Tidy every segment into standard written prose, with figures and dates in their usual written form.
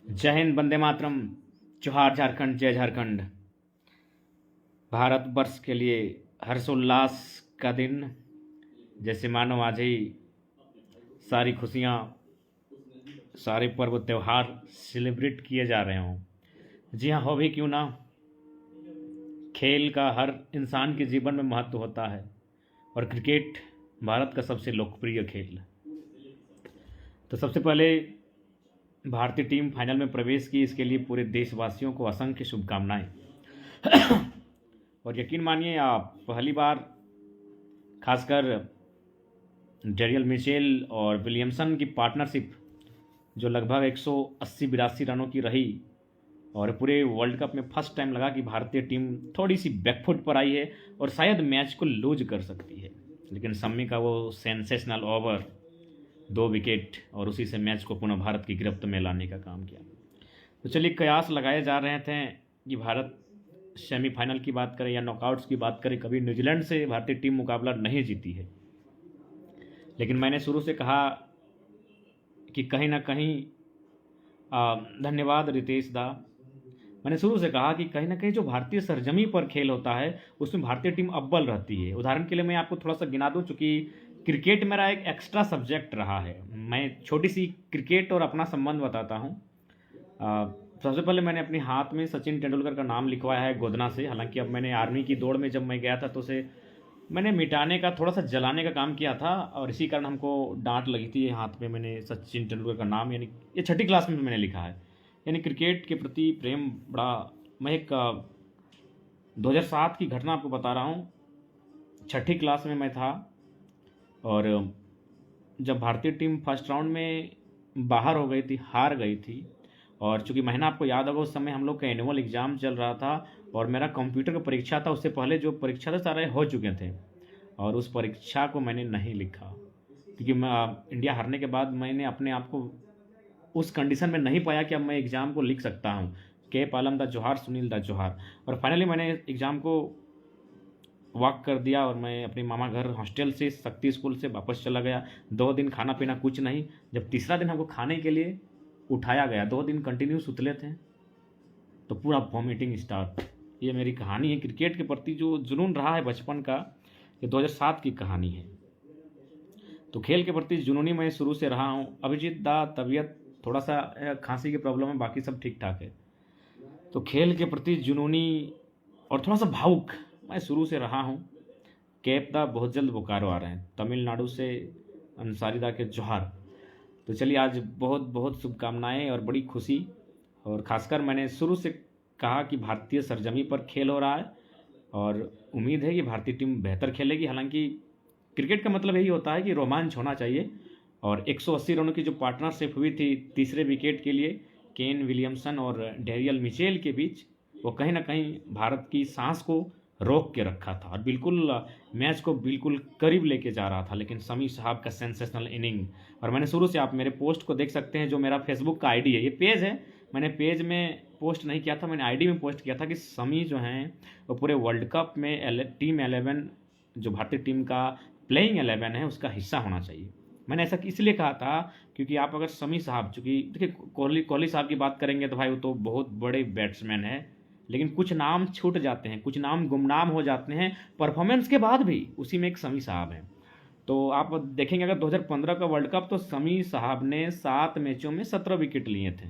जय हिंद, वंदे मातरम। जोहार झारखंड, जय झारखंड। भारतवर्ष के लिए हर्षोल्लास का दिन, जैसे मानो आज ही सारी खुशियाँ, सारे पर्व त्यौहार सेलिब्रेट किए जा रहे हों। जी हाँ, हो भी क्यों ना। खेल का हर इंसान के जीवन में महत्व होता है और क्रिकेट भारत का सबसे लोकप्रिय खेल। तो सबसे पहले भारतीय टीम फाइनल में प्रवेश की, इसके लिए पूरे देशवासियों को असंख्य शुभकामनाएं। और यकीन मानिए, आप पहली बार खासकर डेरियल मिचेल और विलियमसन की पार्टनरशिप जो लगभग 180-82 रनों की रही, और पूरे वर्ल्ड कप में फर्स्ट टाइम लगा कि भारतीय टीम थोड़ी सी बैकफुट पर आई है और शायद मैच को लूज कर सकती है। लेकिन शम्मी का वो सेंसेशनल ओवर, 2 विकेट, और उसी से मैच को पुनः भारत की गिरफ्त में लाने का काम किया। तो चलिए, कयास लगाए जा रहे थे कि भारत सेमीफाइनल की बात करें या नॉकआउट्स की बात करें, कभी न्यूजीलैंड से भारतीय टीम मुकाबला नहीं जीती है। लेकिन मैंने शुरू से कहा कि कहीं ना कहीं धन्यवाद रितेश दा, मैंने शुरू से कहा कि कहीं ना कहीं जो भारतीय सरजमी पर खेल होता है उसमें भारतीय टीम अव्वल रहती है। उदाहरण के लिए मैं आपको थोड़ा सा गिना दूं, चूँकि क्रिकेट मेरा एक एक्स्ट्रा सब्जेक्ट रहा है। मैं छोटी सी क्रिकेट और अपना संबंध बताता हूँ। सबसे पहले मैंने अपने हाथ में सचिन तेंदुलकर का नाम लिखवाया है गोदना से। हालांकि अब मैंने आर्मी की दौड़ में जब मैं गया था तो उसे मैंने मिटाने का, थोड़ा सा जलाने का काम किया था, और इसी कारण हमको डांट लगी थी। हाथ में मैंने सचिन तेंदुलकर का नाम, यानी ये 6ठी क्लास में मैंने लिखा है। यानी क्रिकेट के प्रति प्रेम बड़ा। मैं एक 2007 की घटना आपको बता रहा हूँ। 6ठी क्लास में मैं था, और जब भारतीय टीम फर्स्ट राउंड में बाहर हो गई थी, हार गई थी, और चूंकि महीना आपको याद होगा, उस समय हम लोग का एनुअल एग्ज़ाम चल रहा था और मेरा कंप्यूटर का परीक्षा था। उससे पहले जो परीक्षा था सारे हो चुके थे, और उस परीक्षा को मैंने नहीं लिखा, क्योंकि मैं इंडिया हारने के बाद मैंने अपने आप को उस कंडीशन में नहीं पाया कि अब मैं एग्ज़ाम को लिख सकता हूँ। के पालम दा जोहार, सुनील दा जोहार। और फाइनली मैंने एग्ज़ाम को वॉक कर दिया और मैं अपने मामा घर हॉस्टल से, शक्ति स्कूल से वापस चला गया। 2 दिन खाना पीना कुछ नहीं। जब तीसरा दिन हमको खाने के लिए उठाया गया, 2 दिन कंटिन्यू सुतले थे, तो पूरा वॉमिटिंग स्टार्ट। ये मेरी कहानी है। क्रिकेट के प्रति जो जुनून रहा है बचपन का, ये 2007 की कहानी है। तो खेल के प्रति जुनूनी मैं शुरू से रहा हूँ। अभिजीत दा, तबीयत थोड़ा सा खांसी की प्रॉब्लम है, बाकी सब ठीक ठाक है। तो खेल के प्रति जुनूनी और थोड़ा सा भावुक मैं शुरू से रहा हूँ। कैप दा, बहुत जल्द बोकारो आ रहे हैं तमिलनाडु से। अंसारी दा के जोहार। तो चलिए, आज बहुत बहुत शुभकामनाएं और बड़ी खुशी। और ख़ासकर मैंने शुरू से कहा कि भारतीय सरजमी पर खेल हो रहा है और उम्मीद है कि भारतीय टीम बेहतर खेलेगी। हालांकि क्रिकेट का मतलब यही होता है कि रोमांच होना चाहिए। और 180 रनों की जो पार्टनरशिप हुई थी तीसरे विकेट के लिए केन विलियमसन और डेरियल मिचेल के बीच, वो कहीं ना कहीं भारत की सांस को रोक के रखा था और बिल्कुल मैच को बिल्कुल करीब लेके जा रहा था। लेकिन शमी साहब का सेंसेशनल इनिंग, और मैंने शुरू से, आप मेरे पोस्ट को देख सकते हैं, जो मेरा फेसबुक का आईडी है, ये पेज है, मैंने पेज में पोस्ट नहीं किया था, मैंने आईडी में पोस्ट किया था कि शमी जो हैं वो पूरे वर्ल्ड कप में टीम 11, जो भारतीय टीम का प्लेइंग 11 है, उसका हिस्सा होना चाहिए। मैंने ऐसा इसलिए कहा था क्योंकि आप अगर शमी साहब, चूँकि देखिए कोहली साहब की बात करेंगे तो भाई वो तो बहुत बड़े बैट्समैन है, लेकिन कुछ नाम छूट जाते हैं, कुछ नाम गुमनाम हो जाते हैं परफॉर्मेंस के बाद भी। उसी में एक शमी साहब हैं। तो आप देखेंगे अगर 2015 का वर्ल्ड कप, तो शमी साहब ने 7 मैचों में 17 विकेट लिए थे।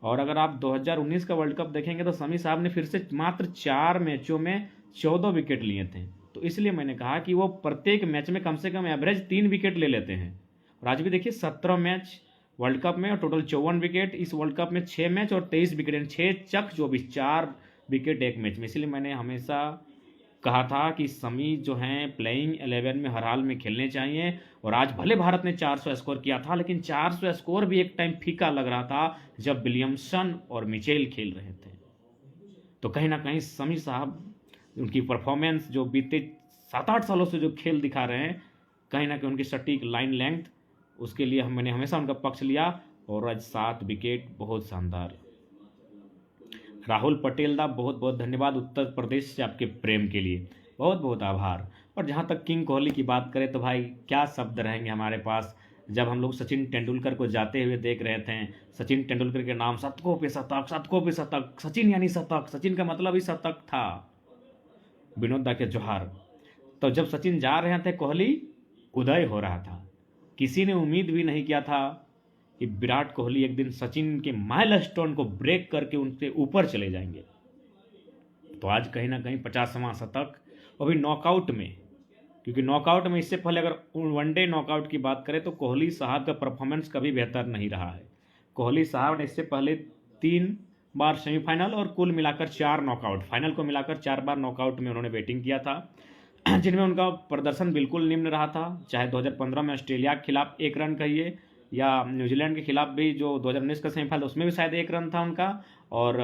और अगर आप 2019 का वर्ल्ड कप देखेंगे तो शमी साहब ने फिर से मात्र 4 मैचों में 14 विकेट लिए थे। तो इसलिए मैंने कहा कि वो प्रत्येक मैच में कम से कम एवरेज 3 विकेट ले लेते हैं। और आज भी देखिए 17 मैच वर्ल्ड कप में और टोटल 54 विकेट। इस वर्ल्ड कप में 6 मैच और 23 विकेट, 6 चक 24, 4 विकेट एक मैच में। इसलिए मैंने हमेशा कहा था कि शमी जो हैं प्लेइंग 11 में हर हाल में खेलने चाहिए। और आज भले भारत ने 400 स्कोर किया था, लेकिन 400 स्कोर भी एक टाइम फीका लग रहा था जब विलियमसन और मिचेल खेल रहे थे। तो कहीं ना कहीं शमी साहब, उनकी परफॉर्मेंस जो बीते 7-8 सालों से जो खेल दिखा रहे हैं, कहीं ना कहीं उनकी सटीक लाइन लेंथ, उसके लिए मैंने हमेशा उनका पक्ष लिया। और आज 7 विकेट, बहुत शानदार। राहुल पटेल दा, बहुत बहुत धन्यवाद उत्तर प्रदेश से आपके प्रेम के लिए, बहुत बहुत आभार। और जहाँ तक किंग कोहली की बात करें तो भाई क्या शब्द रहेंगे हमारे पास। जब हम लोग सचिन तेंदुलकर को जाते हुए देख रहे थे, सचिन तेंदुलकर के नाम शतकों पे शतक, शतकों पे शतक, सचिन यानी शतक, सचिन का मतलब ही शतक था, विनोद दा के जोहार। तो जब सचिन जा रहे थे, कोहली उदय हो रहा था। किसी ने उम्मीद भी नहीं किया था कि विराट कोहली एक दिन सचिन के माइलस्टोन को ब्रेक करके उनसे ऊपर चले जाएंगे। तो आज कहीं ना कहीं 50वां शतक, वो भी नॉकआउट में, क्योंकि नॉकआउट में इससे पहले अगर वनडे नॉकआउट की बात करें तो कोहली साहब का परफॉर्मेंस कभी बेहतर नहीं रहा है। कोहली साहब ने इससे पहले 3 बार सेमीफाइनल और कुल मिलाकर 4 नॉकआउट, फाइनल को मिलाकर 4 बार नॉकआउट में उन्होंने बैटिंग किया था, जिनमें उनका प्रदर्शन बिल्कुल निम्न रहा था। चाहे 2015 में ऑस्ट्रेलिया के खिलाफ 1 रन कहिए, या न्यूजीलैंड के खिलाफ भी जो 2019 का सेमीफाइनल, उसमें भी शायद 1 रन था उनका, और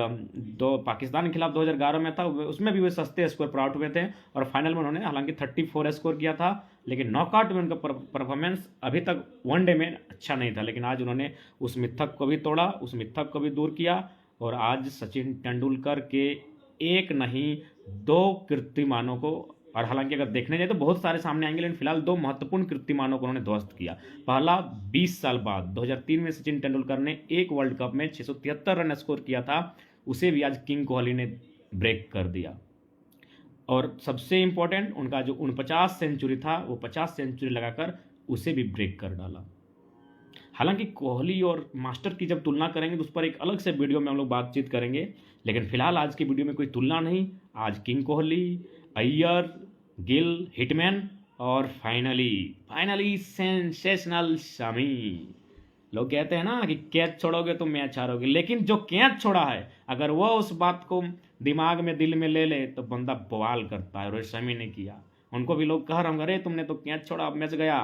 पाकिस्तान के खिलाफ 2011 में था, उसमें भी वे सस्ते स्कोर पर आउट हुए थे, और फाइनल में उन्होंने हालांकि 34 स्कोर किया था। लेकिन नॉकआउट में उनका परफॉर्मेंस अभी तक वनडे में अच्छा नहीं था। लेकिन आज उन्होंने उस मिथक को भी तोड़ा, उस मिथक को भी दूर किया, और आज सचिन तेंदुलकर के 1 नहीं 2 कीर्तिमानों को, और हालांकि अगर देखने जाए तो बहुत सारे सामने आएंगे, लेकिन फिलहाल 2 महत्वपूर्ण कीर्तिमानों को उन्होंने ध्वस्त किया। पहला 20 साल बाद 2003 में सचिन तेंदुलकर ने एक वर्ल्ड कप में 673 रन स्कोर किया था, उसे भी आज किंग कोहली ने ब्रेक कर दिया। और सबसे इंपॉर्टेंट, उनका जो 49 सेंचुरी था, वो 50 सेंचुरी लगाकर उसे भी ब्रेक कर डाला। हालांकि कोहली और मास्टर की जब तुलना करेंगे तो उस पर एक अलग से वीडियो में हम लोग बातचीत करेंगे, लेकिन फिलहाल आज की वीडियो में कोई तुलना नहीं। आज किंग कोहली, अय्यर, गिल, हिटमैन, और फाइनली सेंसेशनल शमी। लोग कहते हैं ना कि कैच छोड़ोगे तो मैच हारोगे, लेकिन जो कैच छोड़ा है, अगर वो उस बात को दिमाग में, दिल में ले ले तो बंदा बवाल करता है, और शमी ने किया। उनको भी लोग कह रहे होंगे, अरे तुमने तो कैच छोड़ा, अब मैच गया।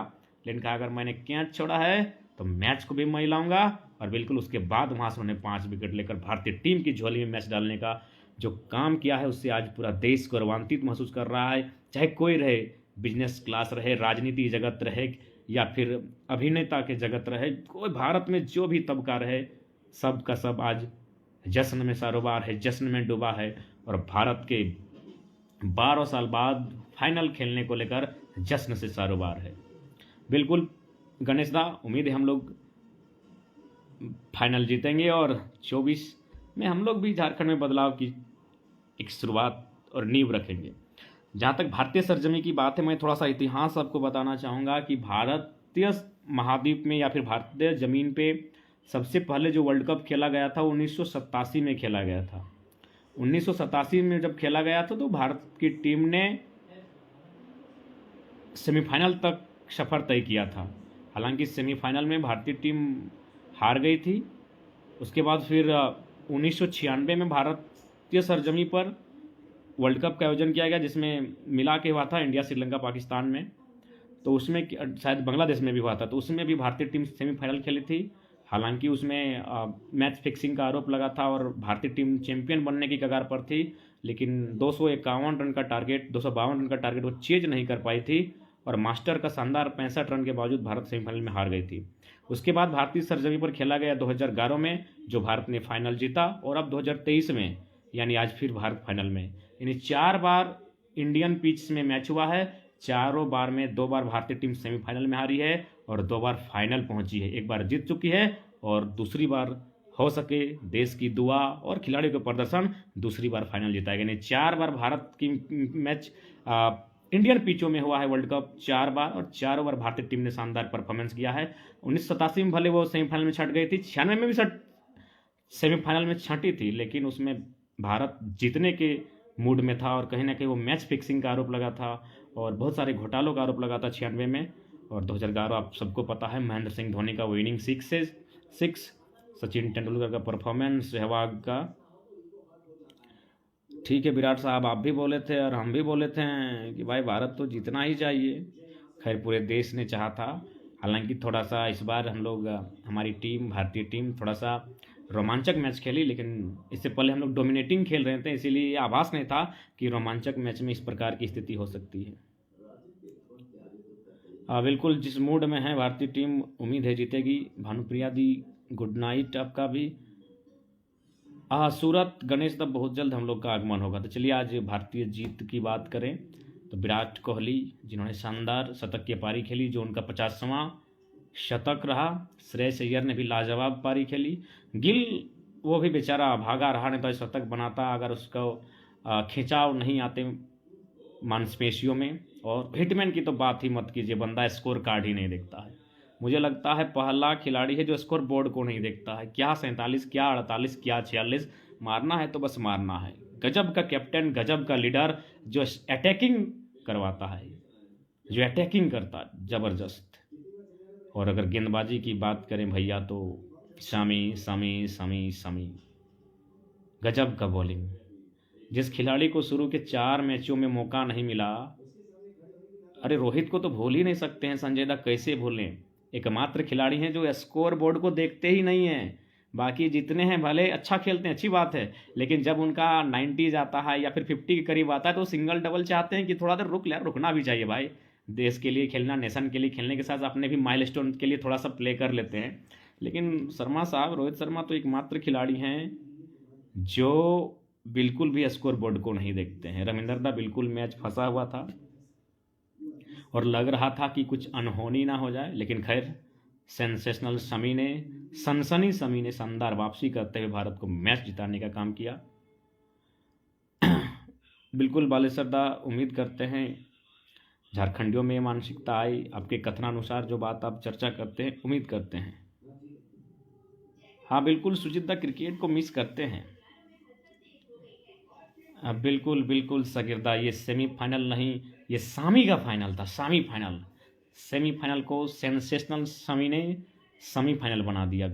लेकिन कहा अगर मैंने कैच छोड़ा है तो मैच को भी मैं लाऊंगा, और बिल्कुल उसके बाद वहाँ से उन्होंने 5 विकेट लेकर भारतीय टीम की झोली में मैच डालने का जो काम किया है, उससे आज पूरा देश गौरवान्वित महसूस कर रहा है। चाहे कोई रहे, बिजनेस क्लास रहे, राजनीति जगत रहे, या फिर अभिनेता के जगत रहे, कोई भारत में जो भी तबका रहे, सब का सब आज जश्न में सरोबार है, जश्न में डूबा है, और भारत के 12 साल बाद फाइनल खेलने को लेकर जश्न से सरोबार है। बिल्कुल गणेश दा, उम्मीद है हम लोग फाइनल जीतेंगे, और 24 में हम लोग भी झारखंड में बदलाव की एक शुरुआत और नींव रखेंगे। जहाँ तक भारतीय सरजमी की बात है, मैं थोड़ा सा इतिहास आपको बताना चाहूँगा कि भारतीय महाद्वीप में या फिर भारतीय ज़मीन पे सबसे पहले जो वर्ल्ड कप खेला गया था 1987 में खेला गया था। 1987 में जब खेला गया था तो भारत की टीम ने सेमीफाइनल तक सफ़र तय किया था। हालांकि सेमीफाइनल में भारतीय टीम हार गई थी। उसके बाद फिर 1996 में भारतीय सरजमी पर वर्ल्ड कप का आयोजन किया गया, जिसमें मिला के हुआ था इंडिया, श्रीलंका, पाकिस्तान में। तो उसमें शायद बांग्लादेश में भी हुआ था, तो उसमें भी भारतीय टीम सेमीफाइनल खेली थी। हालांकि उसमें मैच फिक्सिंग का आरोप लगा था और भारतीय टीम चैंपियन बनने की कगार पर थी, लेकिन 251 रन का टारगेट, 252 रन का टारगेट वो चेज नहीं कर पाई थी, और मास्टर का शानदार 65 रन के बावजूद भारत सेमीफाइनल में हार गई थी। उसके बाद भारतीय सरजमी पर खेला गया 2011 में, जो भारत ने फाइनल जीता, और अब 2023 में, यानी आज फिर भारत फाइनल में। यानी 4 बार इंडियन पिच में मैच हुआ है, चारों बार में 2 बार भारतीय टीम सेमीफाइनल में हारी है और 2 बार फाइनल पहुंची है। एक बार जीत चुकी है और दूसरी बार हो सके देश की दुआ और खिलाड़ियों के प्रदर्शन दूसरी बार फाइनल जीता है। यानी 4 बार भारत की मैच इंडियन पिचों में हुआ है वर्ल्ड कप 4 बार, और 4 बार भारतीय टीम ने शानदार परफॉर्मेंस किया है। 1987 में भले वो सेमीफाइनल में छट गई थी, 96 में भी सेमीफाइनल में छटी थी, लेकिन उसमें भारत जीतने के मूड में था, और कहीं ना कहीं वो मैच फिक्सिंग का आरोप लगा था और बहुत सारे घोटालों का आरोप लगा था 96 में। और 2011 आप सबको पता है, महेंद्र सिंह धोनी का विनिंग 6, सचिन तेंदुलकर का परफॉर्मेंस, सहवाग का। ठीक है विराट साहब, आप भी बोले थे और हम भी बोले थे कि भाई भारत तो जीतना ही चाहिए। खैर पूरे देश ने चाहा था। हालांकि थोड़ा सा इस बार हम लोग, हमारी टीम, भारतीय टीम थोड़ा सा रोमांचक मैच खेली, लेकिन इससे पहले हम लोग डोमिनेटिंग खेल रहे थे, इसीलिए आभास नहीं था कि रोमांचक मैच में इस प्रकार की स्थिति हो सकती है। बिल्कुल जिस मूड में है भारतीय टीम, उम्मीद है जीतेगी। भानुप्रिया दी गुड नाइट आपका भी। सूरत गणेश, तब बहुत जल्द हम लोग का आगमन होगा। तो चलिए आज भारतीय जीत की बात करें तो विराट कोहली जिन्होंने शानदार शतक की पारी खेली, जो उनका 50वां शतक रहा। श्रेयस अय्यर ने भी लाजवाब पारी खेली। गिल वो भी बेचारा भागा रहा, नहीं तो शतक बनाता अगर उसको खिंचाव नहीं आते मांसपेशियों में। और हिटमैन की तो बात ही मत कीजिए, बंदा स्कोर कार्ड ही नहीं देखता है। मुझे लगता है पहला खिलाड़ी है जो स्कोर बोर्ड को नहीं देखता है। क्या 47, क्या 48, क्या 46, मारना है तो बस मारना है। गजब का कैप्टन, गजब का लीडर जो अटैकिंग करवाता है, जो अटैकिंग करता है ज़बरदस्त। और अगर गेंदबाजी की बात करें भैया तो शमी शमी शमी शमी, गजब का बॉलिंग। जिस खिलाड़ी को शुरू के 4 मैचों में मौका नहीं मिला, अरे रोहित को तो भूल ही नहीं सकते हैं, संजय दा कैसे भूलें। एकमात्र खिलाड़ी हैं जो स्कोर बोर्ड को देखते ही नहीं हैं। बाकी जितने हैं भले अच्छा खेलते हैं, अच्छी बात है, लेकिन जब उनका 90 जाता है या फिर 50 के करीब आता है तो सिंगल डबल चाहते हैं कि थोड़ा देर रुक ले, रुकना भी चाहिए भाई। देश के लिए खेलना, नेशन के लिए खेलने के साथ अपने भी माइलस्टोन के लिए थोड़ा सा प्ले कर लेते हैं। लेकिन शर्मा साहब, रोहित शर्मा तो एकमात्र खिलाड़ी हैं जो बिल्कुल भी स्कोर बोर्ड को नहीं देखते हैं। रविंदर दा बिल्कुल मैच फंसा हुआ था और लग रहा था कि कुछ अनहोनी ना हो जाए, लेकिन खैर सेंसेशनल शमी ने, सनसनी शमी ने शानदार वापसी करते हुए भारत को मैच जिताने का काम किया। बिल्कुल बालेश्वर दा, उम्मीद करते हैं झारखंडियों में मानसिकता आई, आपके कथनानुसार जो बात आप चर्चा करते हैं, उम्मीद करते हैं। हाँ बिल्कुल, सुजीत दा क्रिकेट को मिस करते हैं। बिल्कुल बिल्कुल सगिरदा, ये सेमीफाइनल नहीं, ये सामी का फाइनल था, सामी फाइनल। सेमीफाइनल को सेंसेशनल शमी ने सेमीफाइनल बना दिया।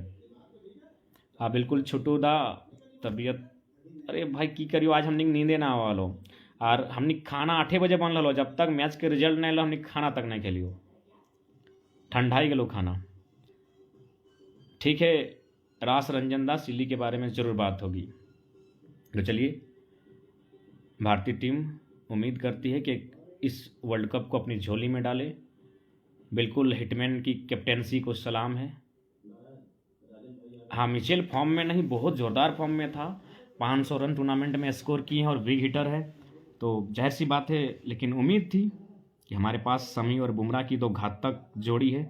हाँ बिल्कुल छोटू दा, तबीयत अरे भाई की करियो, आज हमने नींदे ना वालो और हमने खाना 8 बजे बन लो, जब तक मैच के रिजल्ट नहीं लो हमने खाना तक नहीं खेलियो, ठंडा ही गलो खाना। ठीक है, रास रंजन दास सिल्ली के बारे में ज़रूर बात होगी। तो चलिए, भारतीय टीम उम्मीद करती है कि इस वर्ल्ड कप को अपनी झोली में डाले। बिल्कुल हिटमैन की कैप्टेंसी को सलाम है। हाँ मिचेल फॉर्म में नहीं, बहुत ज़ोरदार फॉर्म में था, 500 रन टूर्नामेंट में स्कोर किए हैं और बिग हिटर है, तो जाहिर सी बात है। लेकिन उम्मीद थी कि हमारे पास शमी और बुमराह की तो घातक जोड़ी है।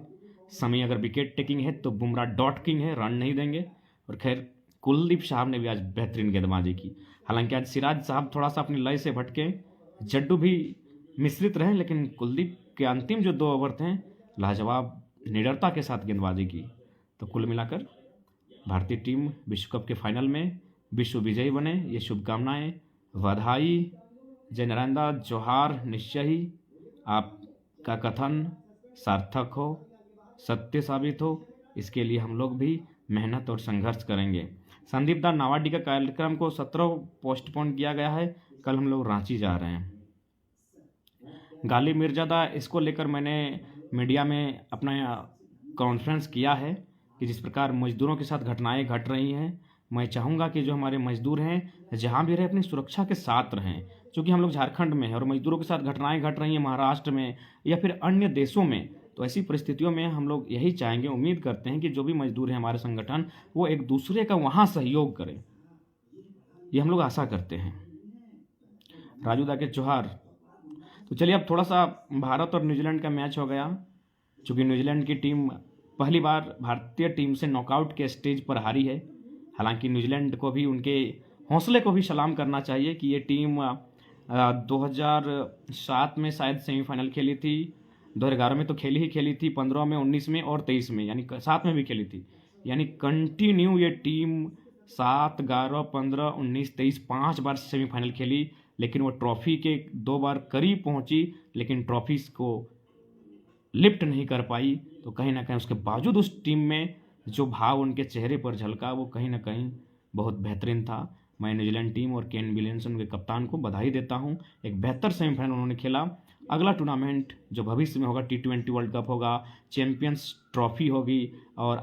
शमी अगर विकेट टेकिंग है तो बुमराह डॉट किंग है, रन नहीं देंगे। और खैर कुलदीप साहब ने भी आज बेहतरीन गेंदबाजी की। हालांकि आज सिराज साहब थोड़ा सा अपनी लय से भटके, जड्डू भी मिश्रित रहे, लेकिन कुलदीप के अंतिम जो 2 ओवर थे लाजवाब निडरता के साथ गेंदबाजी की। तो कुल मिलाकर भारतीय टीम विश्व कप के फाइनल में विश्व विजयी बने, ये शुभकामनाएं, बधाई, जय नरेंद्र, जोहार। निश्चय ही आपका कथन सार्थक हो, सत्य साबित हो, इसके लिए हम लोग भी मेहनत और संघर्ष करेंगे। संदीप दा, नावाडी का कार्यक्रम को 17 पोस्टपोन किया गया है, कल हम लोग रांची जा रहे हैं। गालिब मिर्ज़ादा, इसको लेकर मैंने मीडिया में अपना कॉन्फ्रेंस किया है कि जिस प्रकार मजदूरों के साथ घटनाएं घट रही हैं, मैं चाहूँगा कि जो हमारे मजदूर हैं जहाँ भी रहे अपनी सुरक्षा के साथ रहें, क्योंकि हम लोग झारखंड में हैं और मजदूरों के साथ घटनाएं घट रही हैं महाराष्ट्र में या फिर अन्य देशों में। तो ऐसी परिस्थितियों में हम लोग यही चाहेंगे, उम्मीद करते हैं कि जो भी मजदूर हैं हमारे संगठन, वो एक दूसरे का वहाँ सहयोग करें, ये हम लोग आशा करते हैं। राजू दा के जोहार। तो चलिए, अब थोड़ा सा भारत और न्यूजीलैंड का मैच हो गया, चूँकि न्यूजीलैंड की टीम पहली बार भारतीय टीम से नॉकआउट के स्टेज पर हारी है। हालांकि न्यूजीलैंड को भी उनके हौसले को भी सलाम करना चाहिए कि ये टीम 2007 में शायद सेमीफाइनल खेली थी, 2011 में तो खेली थी, 15 में, 19 में और 23 में, यानी 7 में भी खेली थी। यानी कंटिन्यू ये टीम 7, 11, 15, 19, 23 5 बार सेमीफाइनल खेली, लेकिन वो ट्रॉफी के 2 बार करीब पहुंची, लेकिन ट्रॉफी को लिफ्ट नहीं कर पाई। तो कहीं ना कहीं उसके बावजूद उस टीम में जो भाव उनके चेहरे पर झलका, वो कहीं ना कहीं बहुत बेहतरीन था। मैं न्यूजीलैंड टीम और केन विलियमसन के कप्तान को बधाई देता हूं, एक बेहतर सेमीफाइनल उन्होंने खेला। अगला टूर्नामेंट जो भविष्य में होगा, T20 वर्ल्ड कप होगा, चैंपियंस ट्रॉफी होगी और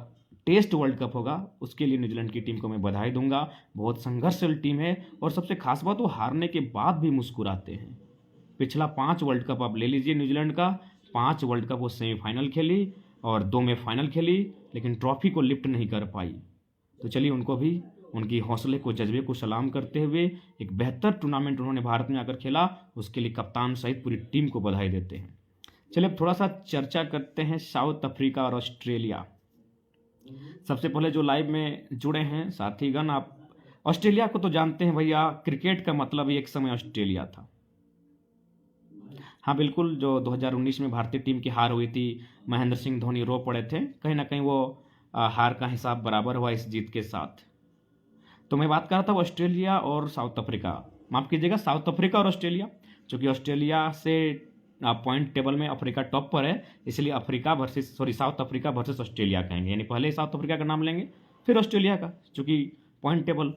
टेस्ट वर्ल्ड कप होगा, उसके लिए न्यूजीलैंड की टीम को मैं बधाई दूंगा। बहुत संघर्षशील टीम है और सबसे खास बात, वो हारने के बाद भी मुस्कुराते हैं। पिछला 5 वर्ल्ड कप आप ले लीजिए न्यूजीलैंड का, 5 वर्ल्ड कप वो सेमीफाइनल खेली और 2 में फाइनल खेली, लेकिन ट्रॉफी को लिफ्ट नहीं कर पाई। तो चलिए, उनको भी उनकी हौसले को, जज्बे को सलाम करते हुए एक बेहतर टूर्नामेंट उन्होंने भारत में आकर खेला, उसके लिए कप्तान सहित पूरी टीम को बधाई देते हैं। चलिए अब थोड़ा सा चर्चा करते हैं साउथ अफ्रीका और ऑस्ट्रेलिया। सबसे पहले जो लाइव में जुड़े हैं साथीगण, आप ऑस्ट्रेलिया को तो जानते हैं भैया, क्रिकेट का मतलब ही एक समय ऑस्ट्रेलिया था। हाँ बिल्कुल, जो 2019 में भारतीय टीम की हार हुई थी, महेंद्र सिंह धोनी रो पड़े थे, कहीं ना कहीं वो हार का हिसाब बराबर हुआ इस जीत के साथ। तो मैं बात कर रहा था ऑस्ट्रेलिया और साउथ अफ्रीका, माफ कीजिएगा साउथ अफ्रीका और ऑस्ट्रेलिया, क्योंकि ऑस्ट्रेलिया से पॉइंट टेबल में अफ्रीका टॉप पर है, इसलिए साउथ अफ्रीका वर्सेस ऑस्ट्रेलिया कहेंगे, यानी पहले साउथ अफ्रीका का नाम लेंगे फिर ऑस्ट्रेलिया का, चूँकि पॉइंट टेबल।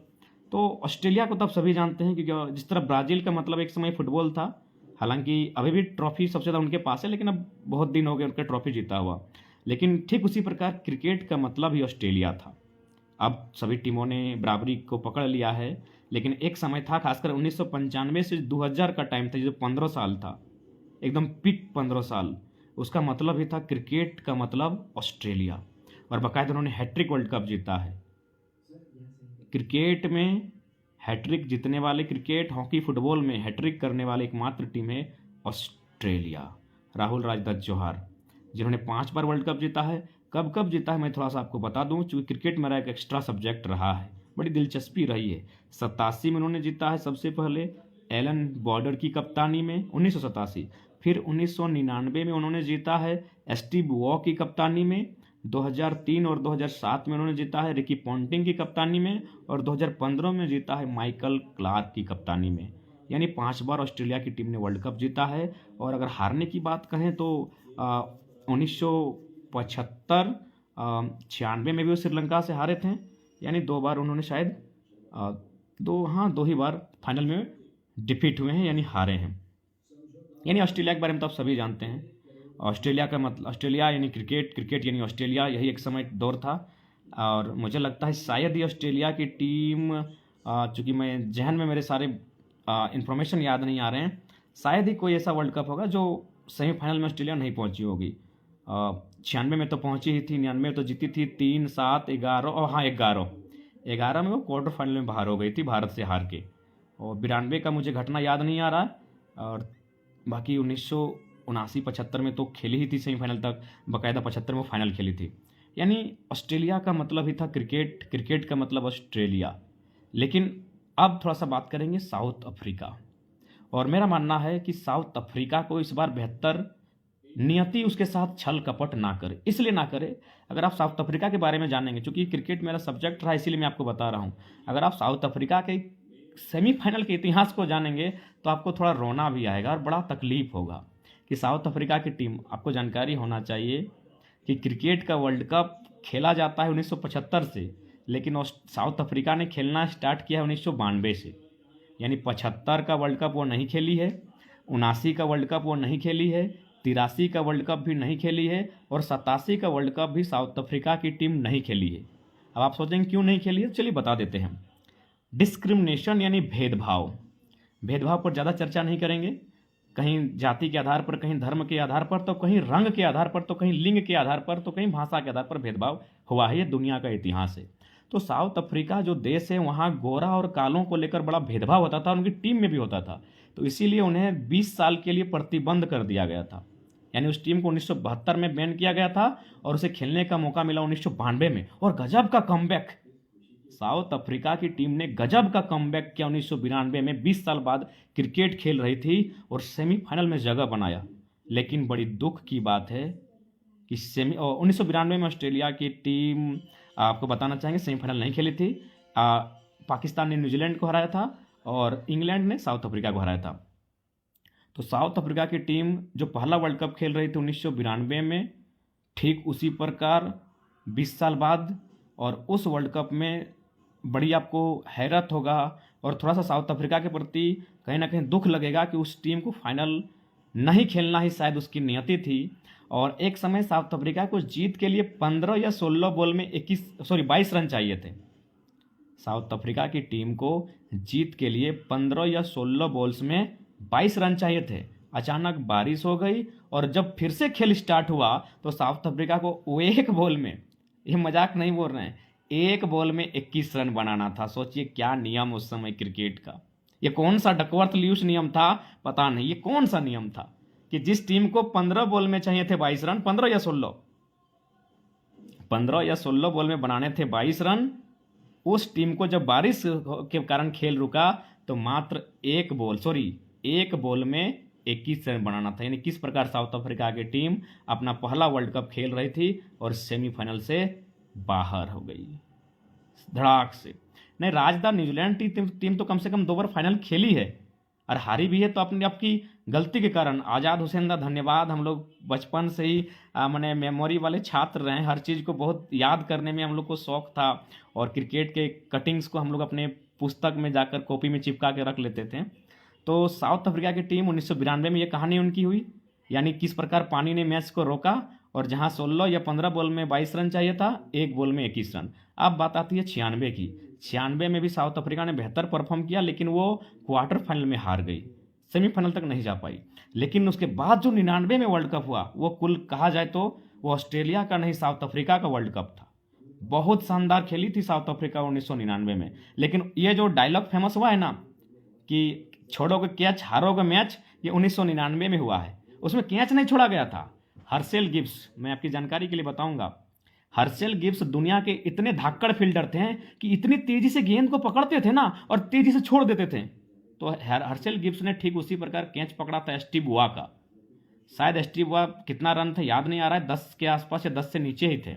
तो ऑस्ट्रेलिया को तो आप सभी जानते हैं, क्योंकि जिस तरह ब्राज़ील का मतलब एक समय फुटबॉल था, हालांकि अभी भी ट्रॉफी सबसे ज़्यादा उनके पास है, लेकिन अब बहुत दिन हो गए उनका ट्रॉफी जीता हुआ, लेकिन ठीक उसी प्रकार क्रिकेट का मतलब ही ऑस्ट्रेलिया था। अब सभी टीमों ने बराबरी को पकड़ लिया है, लेकिन एक समय था, खासकर 1995 से 2000 का टाइम था, जो 15 साल था, एकदम पिक 15 साल, उसका मतलब ही था क्रिकेट का मतलब ऑस्ट्रेलिया। और बाकायदा उन्होंने हैट्रिक वर्ल्ड कप जीता है। क्रिकेट में हैट्रिक जीतने वाले, क्रिकेट हॉकी फुटबॉल में हैट्रिक करने वाले एकमात्र टीम है ऑस्ट्रेलिया। राहुल राजदत्त जौहर, जिन्होंने 5 बार वर्ल्ड कप जीता है। कब कब जीता है मैं थोड़ा सा आपको बता दूं, चूँकि क्रिकेट मेरा एक एक्स्ट्रा सब्जेक्ट रहा है, बड़ी दिलचस्पी रही है। 87 में उन्होंने जीता है सबसे पहले एलन बॉर्डर की कप्तानी में, 1987। फिर 1999 में उन्होंने जीता है स्टीव वॉ की कप्तानी में, 2003 और 2007 में उन्होंने जीता है रिकी पॉन्टिंग की कप्तानी में, और 2015 में जीता है माइकल क्लार्क की कप्तानी में। यानी 5 बार ऑस्ट्रेलिया की टीम ने वर्ल्ड कप जीता है। और अगर हारने की बात कहें तो 1975 96 में भी वो श्रीलंका से हारे थे, यानी 2 बार उन्होंने शायद 2 ही बार फाइनल में डिफीट हुए हैं, यानी हारे हैं। यानी ऑस्ट्रेलिया के बारे में तो आप सभी जानते हैं। ऑस्ट्रेलिया का मतलब ऑस्ट्रेलिया यानी क्रिकेट, क्रिकेट यानी ऑस्ट्रेलिया, यही एक समय दौर था। और मुझे लगता है शायद ही ऑस्ट्रेलिया की टीम, चूँकि मैं जहन में मेरे सारे इन्फॉर्मेशन याद नहीं आ रहे हैं, शायद ही कोई ऐसा वर्ल्ड कप होगा जो सेमीफाइनल में ऑस्ट्रेलिया नहीं पहुंची होगी। 96 में तो पहुंची ही थी, 99 में तो जीती थी, 3, 7, 11 और हाँ 11 में वो क्वार्टर फाइनल में बाहर हो गई थी भारत से हार के। और 92 का मुझे घटना याद नहीं आ रहा है, और बाकी 1979-75 में तो खेली ही थी सेमीफाइनल तक, बाकायदा 75 में फाइनल खेली थी। यानी ऑस्ट्रेलिया का मतलब ही था क्रिकेट, क्रिकेट का मतलब ऑस्ट्रेलिया। लेकिन अब थोड़ा सा बात करेंगे साउथ अफ्रीका, और मेरा मानना है कि साउथ अफ्रीका को इस बार बेहतर नियति उसके साथ छल कपट ना करे। इसलिए ना करे, अगर आप साउथ अफ्रीका के बारे में जानेंगे, चूँकि क्रिकेट मेरा सब्जेक्ट रहा इसीलिए मैं आपको बता रहा हूँ, अगर आप साउथ अफ्रीका के सेमीफाइनल के इतिहास को जानेंगे तो आपको थोड़ा रोना भी आएगा और बड़ा तकलीफ होगा कि साउथ अफ्रीका की टीम, आपको जानकारी होना चाहिए कि क्रिकेट का वर्ल्ड कप खेला जाता है 1975 से, लेकिन साउथ अफ्रीका ने खेलना स्टार्ट किया है 1992 से। यानी 75 का वर्ल्ड कप वो नहीं खेली है, 79 का वर्ल्ड कप वो नहीं खेली है, 83 का वर्ल्ड कप भी नहीं खेली है, और 87 का वर्ल्ड कप भी साउथ अफ्रीका की टीम नहीं खेली है। अब आप सोचेंगे क्यों नहीं खेली है, चलिए बता देते हैं। डिस्क्रिमिनेशन यानी भेदभाव, भेदभाव पर ज़्यादा चर्चा नहीं करेंगे, कहीं जाति के आधार पर, कहीं धर्म के आधार पर, तो कहीं रंग के आधार पर, तो कहीं लिंग के आधार पर, तो कहीं भाषा के आधार पर भेदभाव हुआ है, ये दुनिया का इतिहास है। तो साउथ अफ्रीका जो देश है, वहाँ गोरा और कालों को लेकर बड़ा भेदभाव होता था, उनकी टीम में भी होता था। तो इसीलिए उन्हें 20 साल के लिए प्रतिबंध कर दिया गया था। यानी उस टीम को 1972 में बैन किया गया था, और उसे खेलने का मौका मिला 1992 में। और गजब का कमबैक, साउथ अफ्रीका की टीम ने गजब का कमबैक किया 1992 में, 20 साल बाद क्रिकेट खेल रही थी और सेमीफाइनल में जगह बनाया। लेकिन बड़ी दुख की बात है कि 1992 में ऑस्ट्रेलिया की टीम, आपको बताना चाहेंगे, सेमीफाइनल नहीं खेली थी। पाकिस्तान ने न्यूजीलैंड को हराया था और इंग्लैंड ने साउथ अफ्रीका को हराया था। तो साउथ अफ्रीका की टीम जो पहला वर्ल्ड कप खेल रही थी 1992 में, ठीक उसी प्रकार 20 साल बाद, और उस वर्ल्ड कप में बड़ी आपको हैरत होगा और थोड़ा सा साउथ अफ्रीका के प्रति कहीं ना कहीं दुख लगेगा कि उस टीम को फाइनल नहीं खेलना ही शायद उसकी नियति थी। और एक समय साउथ अफ्रीका को जीत के लिए 15 या 16 बॉल में 22 रन चाहिए थे। साउथ अफ्रीका की टीम को जीत के लिए 15 या 16 बॉल्स में 22 रन चाहिए थे। अचानक बारिश हो गई, और जब फिर से खेल स्टार्ट हुआ तो साउथ अफ्रीका को वो एक बॉल में, ये मजाक नहीं बोल रहे हैं, एक बॉल में 21 रन बनाना था। सोचिए क्या नियम उस समय क्रिकेट का, ये कौन सा डकवर्थ ल्यूस नियम था, पता नहीं ये कौन सा नियम था। कि जिस टीम को 15 बॉल में चाहिए थे 22 रन, 15 या 16 बॉल में बनाने थे 22 रन, उस टीम को जब बारिश के कारण खेल रुका तो मात्र एक बॉल में 21 रन बनाना था। यानी किस प्रकार साउथ अफ्रीका की टीम अपना पहला वर्ल्ड कप खेल रही थी और सेमीफाइनल से बाहर हो गई धड़ाक से। नहीं, राजदार न्यूजीलैंड टीम तो कम से कम 2 बार फाइनल खेली है और हारी भी है, तो अपनी आपकी गलती के कारण। आज़ाद हुसैन दा धन्यवाद, हम लोग बचपन से ही मैंने मेमोरी वाले छात्र रहे, हर चीज़ को बहुत याद करने में हम लोग को शौक था और क्रिकेट के कटिंग्स को हम लोग अपने पुस्तक में जाकर कॉपी में चिपका के रख लेते थे। तो साउथ अफ्रीका की टीम 1992 में ये कहानी उनकी हुई, यानी किस प्रकार पानी ने मैच को रोका और जहां 16 या 15 बॉल में 22 रन चाहिए था, एक बॉल में 21 रन। अब बात आती है 96 की। 96 में भी साउथ अफ्रीका ने बेहतर परफॉर्म किया, लेकिन वो क्वार्टर फाइनल में हार गई, सेमीफाइनल तक नहीं जा पाई। लेकिन उसके बाद जो 99 में वर्ल्ड कप हुआ, वो कुल कहा जाए तो वो ऑस्ट्रेलिया का नहीं, साउथ अफ्रीका का वर्ल्ड कप था। बहुत शानदार खेली थी साउथ अफ्रीका 1999 में। लेकिन ये जो डायलॉग फेमस हुआ है ना कि छोड़ोगे कैच हारोगे मैच, ये 1999 में हुआ है। उसमें कैच नहीं छोड़ा गया था। हर्षेल गिब्स, मैं आपकी जानकारी के लिए बताऊंगा, हर्षेल गिब्स दुनिया के इतने धाकड़ फील्डर थे कि इतनी तेजी से गेंद को पकड़ते थे ना और तेजी से छोड़ देते थे। तो हर्षेल गिब्स ने ठीक उसी प्रकार कैच पकड़ा था स्टीव वॉ का। शायद स्टीव वॉ कितना रन था याद नहीं आ रहा है, 10 के आसपास या 10 से नीचे ही थे।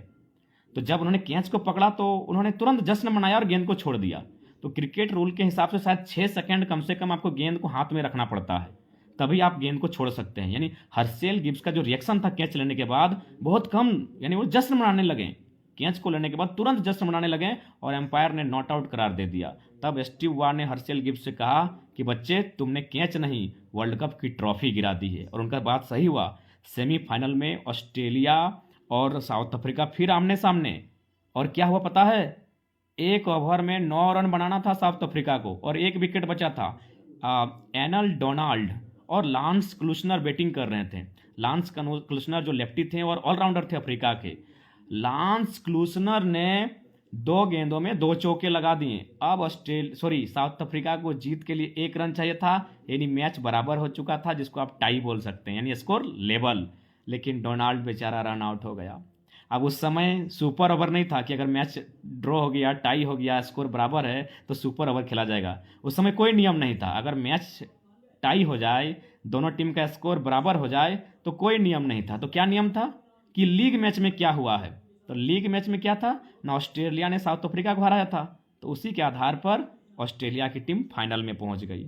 तो जब उन्होंने कैच को पकड़ा तो उन्होंने तुरंत जश्न मनाया और गेंद को छोड़ दिया। तो क्रिकेट रूल के हिसाब से शायद 6 सेकंड कम से कम आपको गेंद को हाथ में रखना पड़ता है, तभी आप गेंद को छोड़ सकते हैं। यानी हर्षेल गिब्स का जो रिएक्शन था कैच लेने के बाद बहुत कम, यानी वो जश्न मनाने लगे, कैच को लेने के बाद तुरंत जश्न मनाने लगे और एम्पायर ने नॉट आउट करार दे दिया। तब स्टीव वॉ ने हर्षेल गिब्स से कहा कि बच्चे, तुमने कैच नहीं वर्ल्ड कप की ट्रॉफी गिरा दी है। और उनका बात सही हुआ। सेमीफाइनल में ऑस्ट्रेलिया और साउथ अफ्रीका फिर आमने सामने, और क्या हुआ पता है? एक ओवर में 9 रन बनाना था साउथ अफ्रीका को और एक विकेट बचा था। एनल डोनाल्ड और लांस क्लूसनर बैटिंग कर रहे थे। लांस क्लूसनर जो लेफ्टी थे और ऑलराउंडर थे अफ्रीका के। लांस क्लूसनर ने 2 गेंदों में 2 चौके लगा दिए। अब साउथ अफ्रीका को जीत के लिए 1 रन चाहिए था, यानी मैच बराबर हो चुका था, जिसको आप टाई बोल सकते हैं, यानी स्कोर लेवल। लेकिन डोनाल्ड बेचारा रन आउट हो गया। अब उस समय सुपर ओवर नहीं था कि अगर मैच ड्रॉ हो गया, टाई हो गया, स्कोर बराबर है तो सुपर ओवर खेला जाएगा। उस समय कोई नियम नहीं था। अगर मैच टाई हो जाए, दोनों टीम का स्कोर बराबर हो जाए तो कोई नियम नहीं था। तो क्या नियम था कि लीग मैच में क्या हुआ है? तो लीग मैच में क्या था ना, ऑस्ट्रेलिया ने साउथ अफ्रीका को हराया था, तो उसी के आधार पर ऑस्ट्रेलिया की टीम फाइनल में पहुंच गई।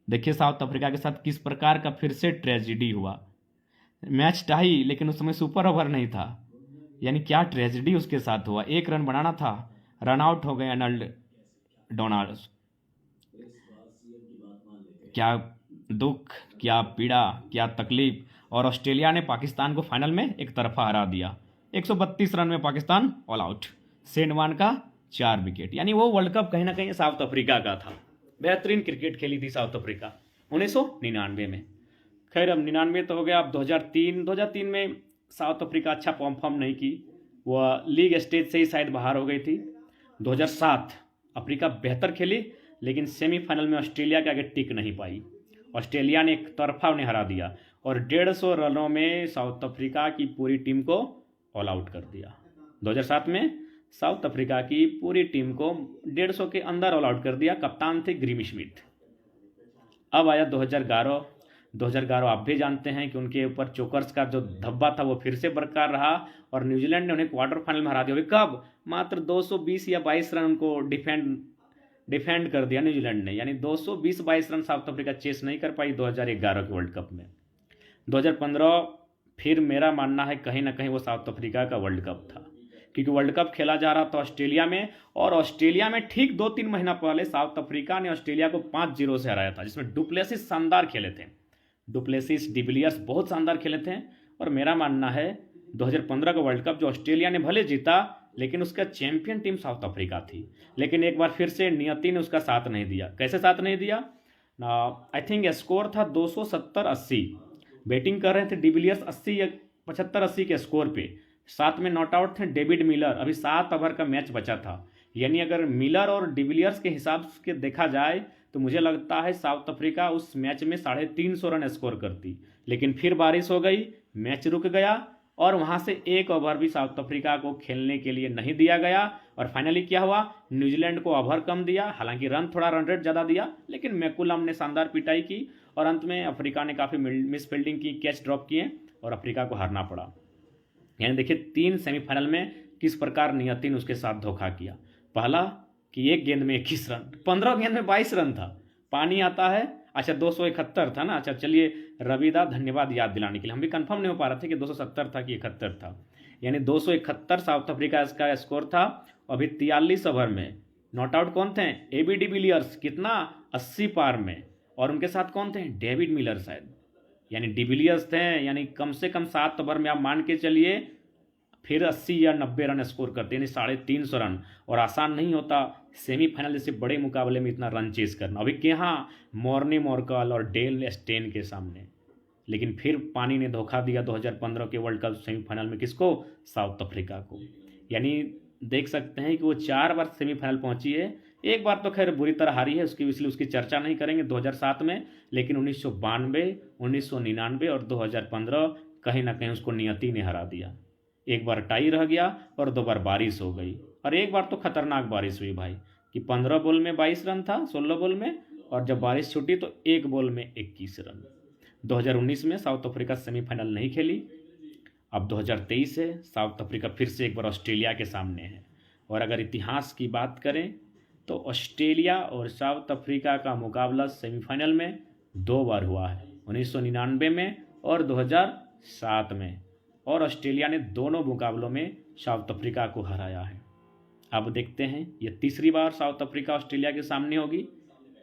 देखिए साउथ अफ्रीका के साथ किस प्रकार का फिर से ट्रेजिडी हुआ। मैच टाई, लेकिन उस समय सुपर ओवर नहीं था, यानी क्या ट्रेजिडी उसके साथ हुआ। 1 रन बनाना था, रन आउट हो गए एनल्ड डोनाल्ड। क्या दुख, क्या पीड़ा, क्या तकलीफ। और ऑस्ट्रेलिया ने पाकिस्तान को फाइनल में एक तरफा हरा दिया। 132 रन में Pakistan all out. Shane Warne का 4 विकेट। यानी वो वर्ल्ड कप कहीं ना कहीं साउथ अफ्रीका का था। बेहतरीन क्रिकेट खेली थी साउथ अफ्रीका 1999 में। खैर अब 99 तो हो गया। अब 2003 में साउथ अफ्रीका अच्छा परफॉर्म नहीं की, वह लीग स्टेज से ही शायद बाहर हो गई थी। 2007 अफ्रीका बेहतर खेली, लेकिन सेमीफाइनल में ऑस्ट्रेलिया के आगे टिक नहीं पाई। ऑस्ट्रेलिया ने एक तरफा उन्हें हरा दिया और 150 रनों में साउथ अफ्रीका की पूरी टीम को ऑल आउट कर दिया। 2007 में साउथ अफ्रीका की पूरी टीम को 150 के अंदर ऑल आउट कर दिया। कप्तान थे ग्रीम स्मिथ। अब आया 2011। आप भी जानते हैं कि उनके ऊपर चोकर्स का जो धब्बा था वो फिर से बरकरार रहा और न्यूजीलैंड ने उन्हें क्वार्टर फाइनल में हरा दिया। कब? मात्र 220 या 22 रन उनको डिफेंड कर दिया न्यूजीलैंड ने। यानी 220-22 रन साउथ अफ्रीका चेस नहीं कर पाई 2011 के वर्ल्ड कप में। 2015 फिर मेरा मानना है कहीं ना कहीं वो साउथ अफ्रीका का वर्ल्ड कप था, क्योंकि वर्ल्ड कप खेला जा रहा था ऑस्ट्रेलिया में, और ऑस्ट्रेलिया में ठीक 2-3 महीना पहले साउथ अफ्रीका ने ऑस्ट्रेलिया को 5-0 से हराया था, जिसमें डुप्लेसिस शानदार खेले थे। डुप्लेसिस, डिविलियर्स बहुत शानदार खेले थे। और मेरा मानना है 2015 का वर्ल्ड कप जो ऑस्ट्रेलिया ने भले जीता, लेकिन उसका चैंपियन टीम साउथ अफ्रीका थी। लेकिन एक बार फिर से नियति ने उसका साथ नहीं दिया। कैसे साथ नहीं दिया? आई थिंक स्कोर था 270-80। बैटिंग कर रहे थे डिविलियर्स 75-80 के स्कोर पे। साथ में नॉट आउट थे डेविड मिलर। अभी 7 ओवर का मैच बचा था। यानी अगर मिलर और डिविलियर्स के हिसाब से देखा जाए तो मुझे लगता है साउथ अफ्रीका उस मैच में 350 रन स्कोर करती, लेकिन फिर बारिश हो गई, मैच रुक गया और वहाँ से एक ओवर भी साउथ अफ्रीका को खेलने के लिए नहीं दिया गया। और फाइनली क्या हुआ, न्यूजीलैंड को ओवर कम दिया, हालांकि रन रेट ज़्यादा दिया, लेकिन मैकुलम ने शानदार पिटाई की और अंत में अफ्रीका ने काफ़ी मिस फील्डिंग की, कैच ड्रॉप किए और अफ्रीका को हारना पड़ा। यानी देखिए 3 सेमीफाइनल में किस प्रकार नियति ने उसके साथ धोखा किया। पहला कि एक गेंद में 21 रन, 15 गेंद में 22 रन था, पानी आता है। अच्छा 271 था ना, अच्छा चलिए रविदा धन्यवाद याद दिलाने के लिए, हम भी कंफर्म नहीं हो पा रहे थे कि 270 था कि 71 था। यानी 271 साउथ अफ्रीका का स्कोर था। अभी 43 ओवर में नॉट आउट कौन थे, एबी डिविलियर्स, कितना 80 पार में, और उनके साथ कौन थे, डेविड मिलर शायद, यानी डिविलियर्स थे। यानी कम से कम 7 ओवर में आप मान के चलिए फिर 80 या 90 रन स्कोर करते हैं, यानी 350 रन। और आसान नहीं होता सेमीफाइनल जैसे बड़े मुकाबले में इतना रन चेज करना, अभी के यहाँ मॉर्ने मॉर्कल और डेल स्टेन के सामने। लेकिन फिर पानी ने धोखा दिया 2015 के वर्ल्ड कप सेमीफाइनल में, किसको, साउथ अफ्रीका को। यानी देख सकते हैं कि वो 4 बार सेमीफाइनल पहुंची है, एक बार तो खैर बुरी तरह हारी है, इसलिए उसकी चर्चा नहीं करेंगे 2007 में, लेकिन 1992, 1999 और 2015 कहीं ना कहीं उसको नियति ने हरा दिया। एक बार टाई रह गया और 2 बार बारिश हो गई, और एक बार तो खतरनाक बारिश हुई भाई, कि 15 बॉल में 22 रन था, 16 बॉल में, और जब बारिश छूटी तो एक बॉल में 21 रन। 2019 में साउथ अफ्रीका सेमीफाइनल नहीं खेली। अब 2023 है, साउथ अफ्रीका फिर से एक बार ऑस्ट्रेलिया के सामने है। और अगर इतिहास की बात करें तो ऑस्ट्रेलिया और साउथ अफ्रीका का मुकाबला सेमीफाइनल में 2 बार हुआ है, 1999 में और 2007 में, और ऑस्ट्रेलिया ने दोनों मुकाबलों में साउथ अफ्रीका को हराया है। अब देखते हैं ये तीसरी बार साउथ अफ्रीका ऑस्ट्रेलिया के सामने होगी,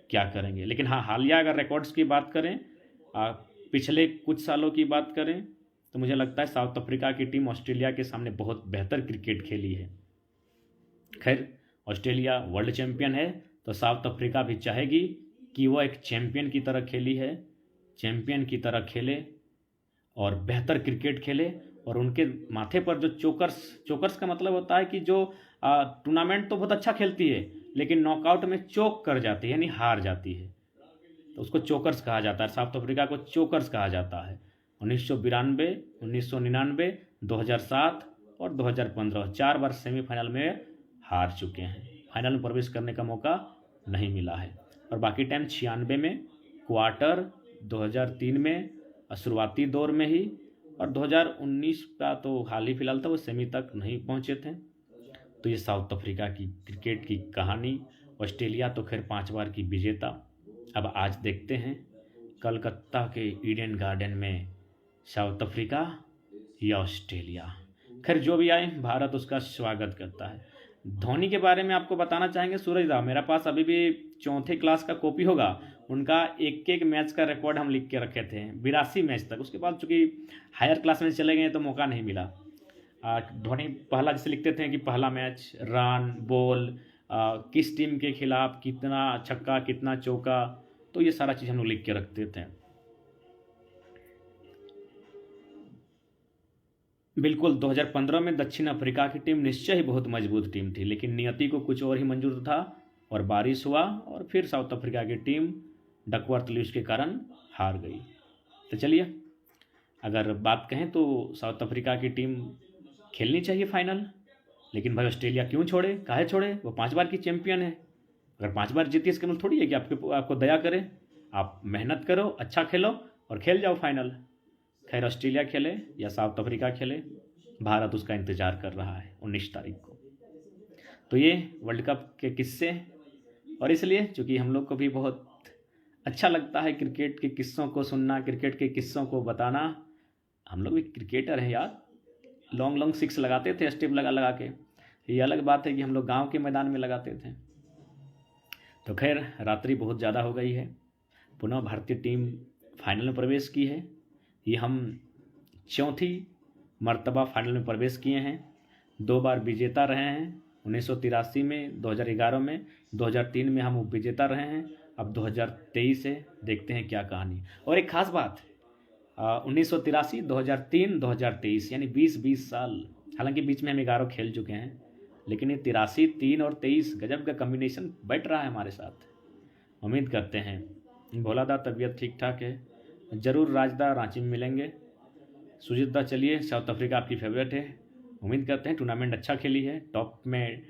क्या करेंगे। लेकिन हाँ, हालिया अगर रिकॉर्ड्स की बात करें, पिछले कुछ सालों की बात करें, तो मुझे लगता है साउथ अफ्रीका की टीम ऑस्ट्रेलिया के सामने बहुत बेहतर क्रिकेट खेली है। खैर ऑस्ट्रेलिया वर्ल्ड चैंपियन है, तो साउथ अफ्रीका भी चाहेगी कि वो एक चैंपियन की तरह खेली है, चैंपियन की तरह खेले और बेहतर क्रिकेट खेले। और उनके माथे पर जो चोकर्स का मतलब होता है कि जो टूर्नामेंट तो बहुत अच्छा खेलती है, लेकिन नॉकआउट में चोक कर जाती है, यानी हार जाती है, तो उसको चोकर्स कहा जाता है। साउथ अफ्रीका को चोकर्स कहा जाता है। 1992, 1999, 2007 और 2015 4 बार सेमीफाइनल में हार चुके हैं, फाइनल में प्रवेश करने का मौका नहीं मिला है। और बाकी टाइम 96 में क्वार्टर, 2003 में शुरुआती दौर में ही, और 2019 का तो हाल ही फिलहाल था, वो सेमी तक नहीं पहुंचे थे। तो ये साउथ अफ्रीका की क्रिकेट की कहानी। ऑस्ट्रेलिया तो खैर 5 बार की विजेता। अब आज देखते हैं कलकत्ता के ईडन गार्डन में साउथ अफ्रीका या ऑस्ट्रेलिया। खैर जो भी आए, भारत उसका स्वागत करता है। धोनी के बारे में आपको बताना चाहेंगे सूरज दा, मेरे पास अभी भी 4थे क्लास का कॉपी होगा, उनका एक मैच का रिकॉर्ड हम लिख के रखे थे, 82 मैच तक। उसके बाद चूँकि हायर क्लास में चले गए तो मौका नहीं मिला। धोनी पहला जैसे लिखते थे कि पहला मैच, रन, बॉल, किस टीम के खिलाफ, कितना छक्का, कितना चौका, तो ये सारा चीज़ हम लोग लिख के रखते थे। बिल्कुल 2015 में दक्षिण अफ्रीका की टीम निश्चय ही बहुत मजबूत टीम थी, लेकिन नियति को कुछ और ही मंजूर था और बारिश हुआ और फिर साउथ अफ्रीका की टीम डकवर्थ लुईस के कारण हार गई। तो चलिए अगर बात कहें तो साउथ अफ्रीका की टीम खेलनी चाहिए फाइनल, लेकिन भाई ऑस्ट्रेलिया क्यों छोड़े, काहे छोड़े, वो 5 बार की चैंपियन है। अगर 5 बार जीती इसके मतलब थोड़ी है कि आपको दया करे। आप मेहनत करो, अच्छा खेलो और खेल जाओ फाइनल। खैर ऑस्ट्रेलिया खेले या साउथ अफ्रीका खेले, भारत उसका इंतज़ार कर रहा है 19 तारीख को। तो ये वर्ल्ड कप के किस्से, और इसलिए चूँकि हम लोग को भी बहुत अच्छा लगता है क्रिकेट के किस्सों को सुनना, क्रिकेट के किस्सों को बताना। हम लोग भी क्रिकेटर हैं यार, लॉन्ग सिक्स लगाते थे स्टेप लगा के। ये अलग बात है कि हम लोग गांव के मैदान में लगाते थे। तो खैर रात्रि बहुत ज़्यादा हो गई है, पुनः भारतीय टीम फाइनल में प्रवेश की है। ये हम 4थी मर्तबा फाइनल में प्रवेश किए हैं, 2 बार विजेता रहे हैं, 1983 में, 2011 में, 2003 में हम विजेता रहे हैं। अब 2023 है, देखते हैं क्या कहानी। और एक खास बात, 1983, 2003, 2023 यानी 20 साल, हालांकि बीच में हम 11 खेल चुके हैं, लेकिन ये 83, 3 और 23 गजब का कम्बिनेशन बैठ रहा है हमारे साथ। उम्मीद करते हैं भोला दा तबीयत ठीक ठाक है, ज़रूर राजदा रांची में मिलेंगे। सुजीत दा, चलिए साउथ अफ्रीका आपकी फेवरेट है, उम्मीद करते हैं टूर्नामेंट अच्छा खेली है, टॉप में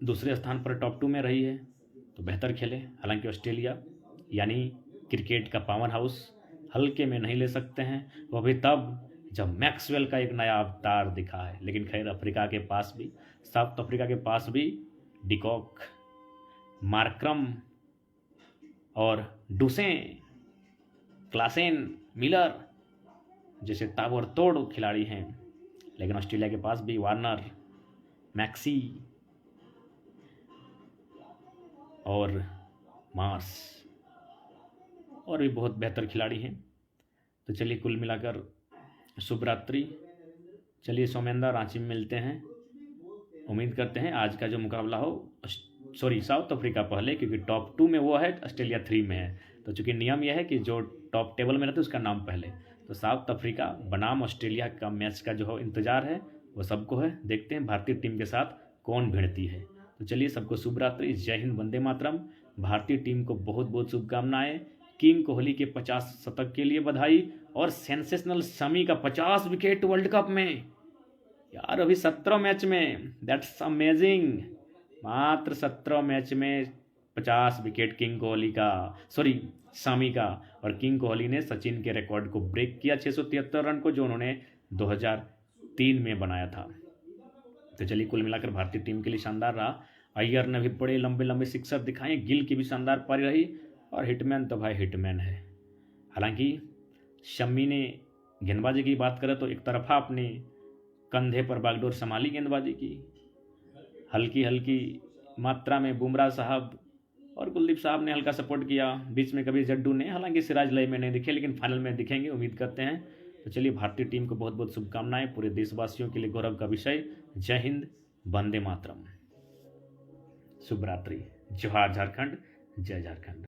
दूसरे स्थान पर टॉप 2 में रही है तो बेहतर खेले। हालांकि ऑस्ट्रेलिया यानी क्रिकेट का पावर हाउस हल्के में नहीं ले सकते हैं, वो भी तब जब मैक्सवेल का एक नया अवतार दिखा है। लेकिन खैर अफ्रीका के पास भी, साउथ अफ्रीका के पास भी डिकॉक, मार्क्रम और डुसें, क्लासेन, मिलर जैसे ताबड़तोड़ खिलाड़ी हैं। लेकिन ऑस्ट्रेलिया के पास भी वार्नर, मैक्सी और मार्स और भी बहुत बेहतर खिलाड़ी हैं। तो चलिए कुल मिलाकर शुभ रात्रि। चलिए सोमेंदा, रांची में मिलते हैं। उम्मीद करते हैं आज का जो मुकाबला हो, साउथ अफ्रीका पहले, क्योंकि टॉप 2 में वो है, ऑस्ट्रेलिया 3 में है। तो चूँकि नियम यह है कि जो टॉप टेबल में रहता है उसका नाम पहले, तो साउथ अफ्रीका बनाम ऑस्ट्रेलिया का मैच का जो इंतज़ार है वो सबको है। देखते हैं भारतीय टीम के साथ कौन भिड़ती है। तो चलिए सबको शुभ रात्रि, जय हिंद, वंदे मातरम। भारतीय टीम को बहुत बहुत शुभकामनाएं। किंग कोहली के 50 शतक के लिए बधाई और सेंसेशनल शमी का 50 विकेट वर्ल्ड कप में यार, अभी 17 मैच में, दैट्स अमेजिंग। मात्र 17 मैच में 50 विकेट किंग कोहली का, शमी का। और किंग कोहली ने सचिन के रिकॉर्ड को ब्रेक किया 673 रन को, जो उन्होंने 2003 में बनाया था। तो चलिए कुल मिलाकर भारतीय टीम के लिए शानदार रहा। अय्यर ने भी बड़े लंबे लंबे सिक्सर दिखाए, गिल की भी शानदार पारी रही, और हिटमैन तो भाई हिटमैन है। हालांकि शमी ने गेंदबाजी की बात करें तो एक तरफा अपने कंधे पर बागडोर संभाली गेंदबाजी की, हल्की हल्की मात्रा में बुमराह साहब और कुलदीप साहब ने हल्का सपोर्ट किया, बीच में कभी जड्डू ने। हालांकि सिराज लय में नहीं दिखे, लेकिन फाइनल में दिखेंगे, उम्मीद करते हैं। तो चलिए भारतीय टीम को बहुत बहुत शुभकामनाएं, पूरे देशवासियों के लिए गौरव का विषय। जय हिंद, वंदे मातरम, शुभ रात्रि, जोहार झारखंड, जय झारखंड।